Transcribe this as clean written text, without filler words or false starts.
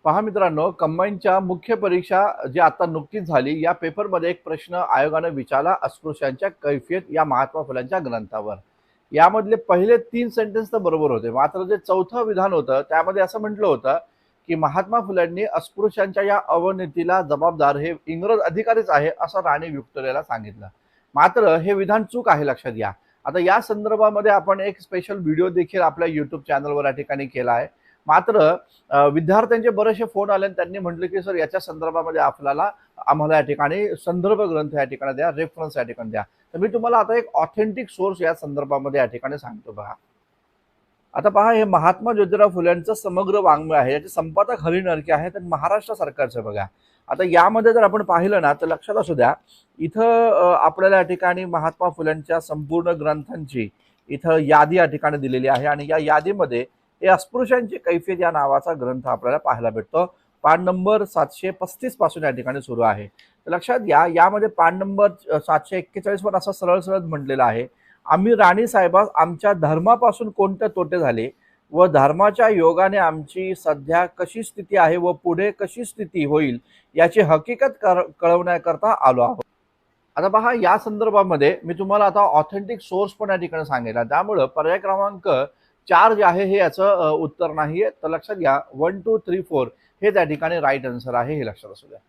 पहा मित्रांनो, कंबाईनच्या मुख्य परीक्षा जी आता नुकतीच झाली, या पेपरमध्ये एक प्रश्न आयोगाने विचारला अस्पृश्यांच्या कैफियत या महात्मा फुल्यांच्या ग्रंथावर. यामधले पहिले 3 सेंटेन्स तर बरोबर होते. मात्र जे चौथं विधान होतं त्यामध्ये असं म्हटलं होतं, की महात्मा फुल्यांनी अस्पृश्यांच्या या अवनतीला जबाबदार हे इंग्रज अधिकारीच आहे, असं राणी व्हिक्टोरियाला सांगितलं. मात्र हे विधान चूक आहे, लक्षात घ्या. आता या संदर्भामध्ये आपण एक स्पेशल व्हिडिओ देखील आपल्या YouTube चॅनलवर या ठिकाणी केला आहे. मात्र विद्यार्थ्यांचे बरेचसे फोन आले आणि त्यांनी म्हटलं की सर याच्या संदर्भामध्ये आम्हाला या ठिकाणी संदर्भ ग्रंथ या ठिकाणी द्या, रेफरन्स या ठिकाणी द्या. तर मी तुम्हाला आता एक ऑथेंटिक सोर्स या संदर्भामध्ये या ठिकाणी सांगतो पहा. आता पहा, हे महात्मा ज्योतिराव फुल्यांचं समग्र वाङ्मय आहे. याचे संपादक हरी नरके आहेत आणि महाराष्ट्र सरकारचं बघा. आता यामध्ये जर आपण पाहिलं ना तर लक्षात असू द्या, इथं आपल्याला या ठिकाणी महात्मा फुल्यांच्या संपूर्ण ग्रंथांची इथं यादी या ठिकाणी दिलेली आहे आणि या यादीमध्ये हे अस्पृश्यांची कैफियत या नावाचा ग्रंथ आपल्याला पाहायला भेटतो. पान नंबर 735 पासून या ठिकाणी सुरू आहे. तर लक्षात घ्या, यामध्ये पान नंबर 741 वर असं सरळ सरळ म्हटलेलं आहे, आम्ही राणी साहेबास आमच्या धर्मापासून कोणते तोटे झाले व धर्माच्या योगाने आमची सध्या कशी स्थिती आहे व पुढे कशी स्थिती होईल याची हकीकत कळवण्याकरता आलो आहोत. आता पहा, या संदर्भामध्ये मी तुम्हाला आता ऑथेंटिक सोर्स पण या ठिकाणी सांगेल. त्यामुळे पर्याय क्रमांक 4 जे आहे हे याचं उत्तर नाहीये. तर लक्षात घ्या, 1 2 3 4 हे त्या ठिकाणी राईट आन्सर आहे, हे लक्षात असू द्या.